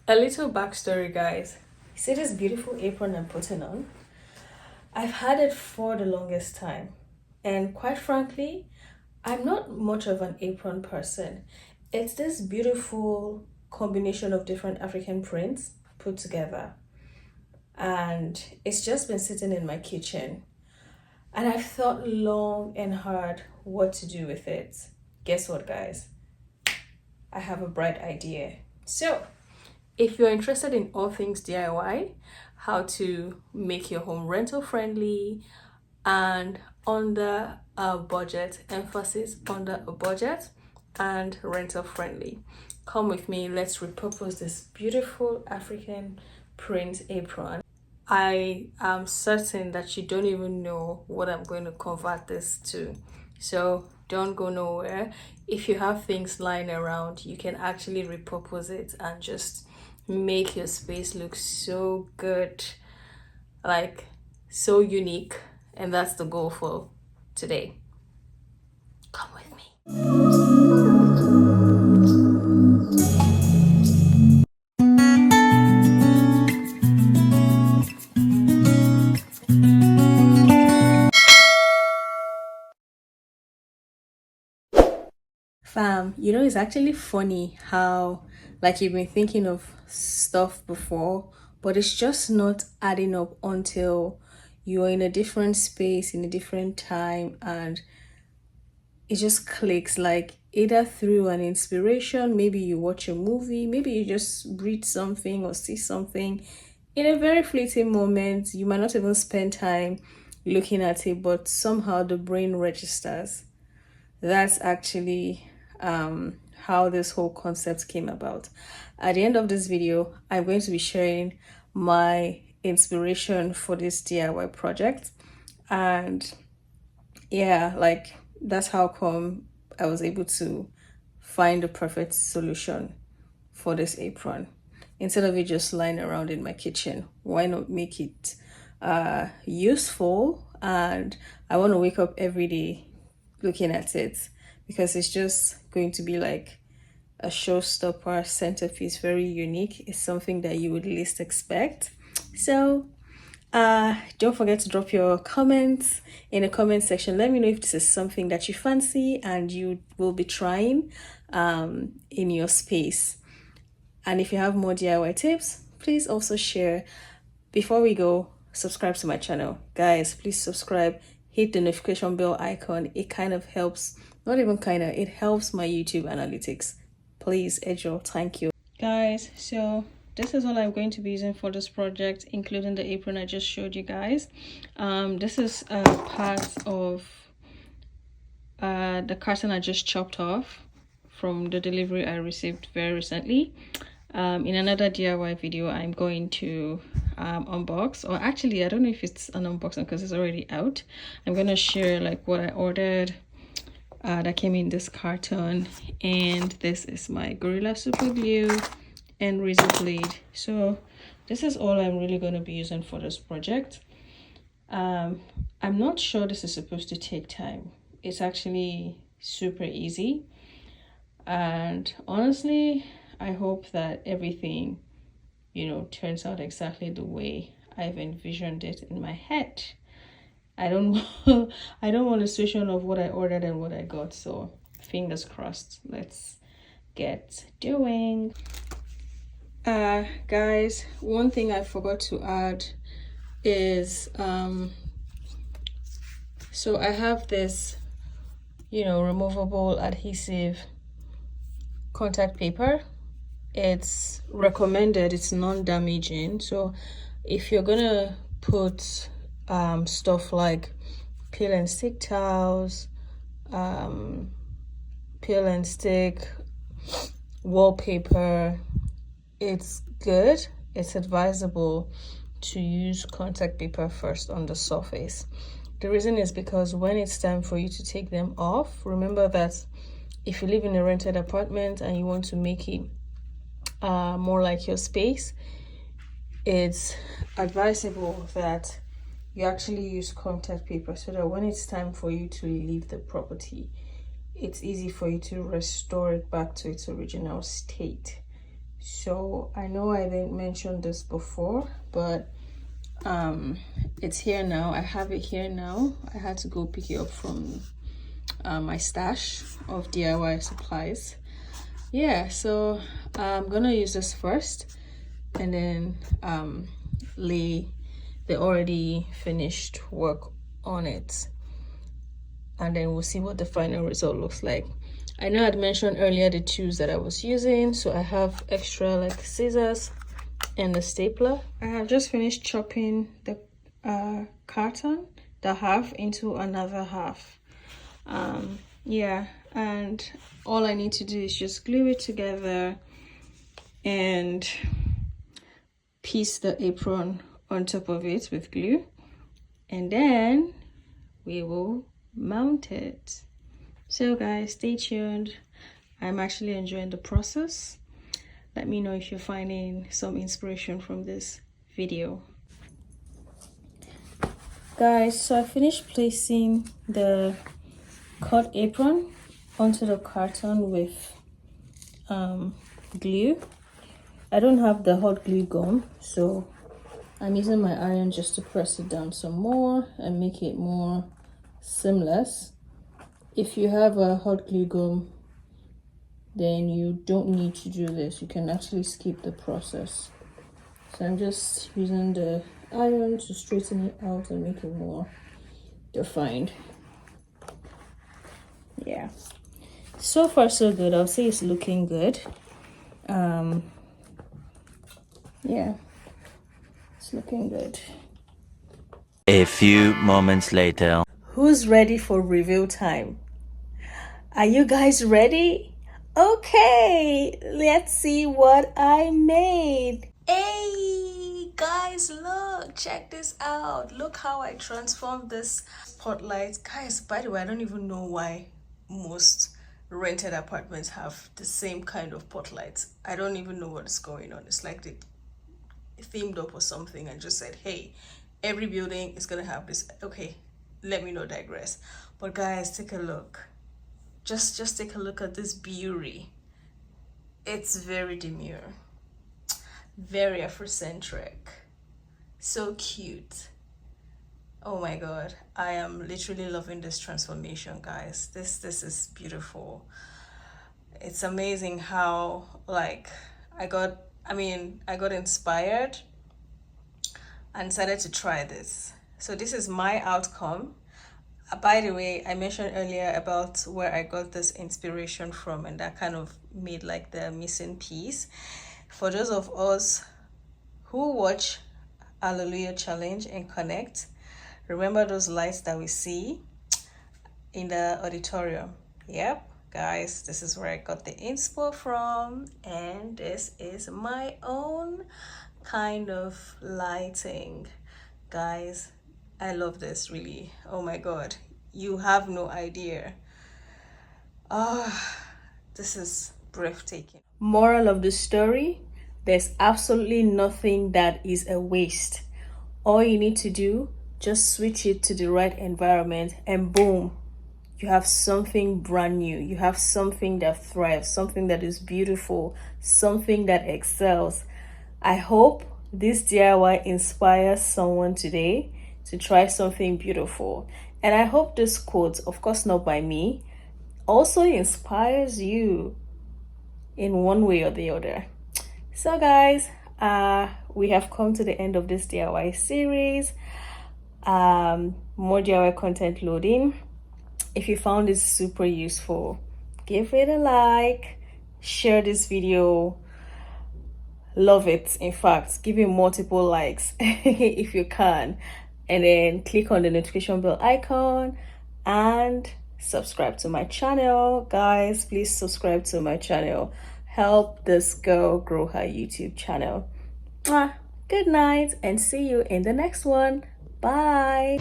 A little backstory, guys. See this beautiful apron I'm putting on? I've had it for the longest time. And quite frankly, I'm not much of an apron person. It's this beautiful combination of different African prints put together. And it's just been sitting in my kitchen. And I've thought long and hard what to do with it. Guess what, guys? I have a bright idea. So, if you're interested in all things DIY, how to make your home rental friendly and under a budget, emphasis under a budget and rental friendly, come with me. Let's repurpose this beautiful African print apron. I am certain that you don't even know what I'm going to convert this to. So don't go nowhere. If you have things lying around, you can actually repurpose it and just make your space look so good, like so unique. And that's the goal for today. Come with me. Fam, it's actually funny how, like, you've been thinking of stuff before, but it's just not adding up until you're in a different space, in a different time, and it just clicks, like either through an inspiration, maybe you watch a movie, maybe you just read something or see something in a very fleeting moment. You might not even spend time looking at it, but somehow the brain registers. That's actually how this whole concept came about. At the end of this video, I'm going to be sharing my inspiration for this DIY project. And yeah, like that's how come I was able to find the perfect solution for this apron. Instead of it just lying around in my kitchen, why not make it useful? And I want to wake up every day looking at it, because it's just going to be like a showstopper, centerpiece, very unique. It's something that you would least expect. So don't forget to drop your comments in the comment section. Let me know if this is something that you fancy and you will be trying in your space. And if you have more DIY tips, please also share. Before we go, subscribe to my channel. Guys, please subscribe. Hit the notification bell icon. It kind of helps, not even kind of, it helps my YouTube analytics. Please, Ejo, thank you. Guys, so this is all I'm going to be using for this project, including the apron I just showed you guys. This is a part of the carton I just chopped off from the delivery I received very recently. In another DIY video, I'm going to unbox, or actually I don't know if it's an unboxing because it's already out. I'm gonna share like what I ordered that came in this carton, and this is my Gorilla Super Glue and razor blade. So this is all I'm really going to be using for this project. I'm not sure this is supposed to take time. It's actually super easy, and honestly I hope that everything turns out exactly the way I've envisioned it in my head. I don't want a situation of what I ordered and what I got, so fingers crossed. Let's get doing. Guys, one thing I forgot to add is so I have this removable adhesive contact paper. It's recommended, it's non-damaging. So if you're gonna put stuff like peel and stick towels, peel and stick wallpaper, it's good, it's advisable to use contact paper first on the surface. The reason is because when it's time for you to take them off, remember that if you live in a rented apartment and you want to make it more like your space, it's advisable that you actually use contact paper so that when it's time for you to leave the property, it's easy for you to restore it back to its original state. So I know I didn't mention this before, but it's here now. I have it here now. I had to go pick it up from my stash of DIY supplies. Yeah, so I'm gonna use this first and then lay the already finished work on it, and then we'll see what the final result looks like. I know I'd mentioned earlier the tools that I was using, so I have extra like scissors and a stapler. I have just finished chopping the carton, the half, into another half. Yeah, and all I need to do is just glue it together and piece the apron on top of it with glue, and then we will mount it. So guys, stay tuned. I'm actually enjoying the process. Let me know if you're finding some inspiration from this video. Guys, so I finished placing the cut apron onto the carton with glue. I don't have the hot glue gun, so I'm using my iron just to press it down some more and make it more seamless. If you have a hot glue gun, then you don't need to do this. You can actually skip the process. So I'm just using the iron to straighten it out and make it more defined. Yeah, so far so good. I'll say it's looking good. Yeah, it's looking good. A few moments later. Who's ready for reveal time? Are you guys ready? Okay, let's see what I made. Hey guys, look, check this out. Look how I transformed this spotlight. Guys, by the way, I don't even know why most rented apartments have the same kind of spotlights. I don't even know what's going on. It's like they themed up or something and just said, hey, every building is gonna have this. Okay, let me not digress. But guys, take a look. Just take a look at this beauty. It's very demure, very Afrocentric, so cute. Oh my god, I am literally loving this transformation, guys. This is beautiful. It's amazing how like I got inspired and decided to try this. So this is my outcome. By the way, I mentioned earlier about where I got this inspiration from, and that kind of made like the missing piece. For those of us who watch Hallelujah Challenge and Connect, remember those lights that we see in the auditorium? Yep, guys, this is where I got the inspo from, and this is my own kind of lighting. Guys, I love this, really. Oh my god, you have no idea. This is breathtaking. Moral of the story: there's absolutely nothing that is a waste. All you need to do, just switch it to the right environment, and boom, you have something brand new. You have something that thrives, something that is beautiful, something that excels. I hope this DIY inspires someone today to try something beautiful. And I hope this quote, of course not by me, also inspires you in one way or the other. So guys, we have come to the end of this DIY series. More DIY content loading. If you found this super useful, give it a like, share this video. Love it. In fact, give it multiple likes if you can, and then click on the notification bell icon and subscribe to my channel. Guys, please subscribe to my channel. Help this girl grow her YouTube channel. Good night and see you in the next one. Bye.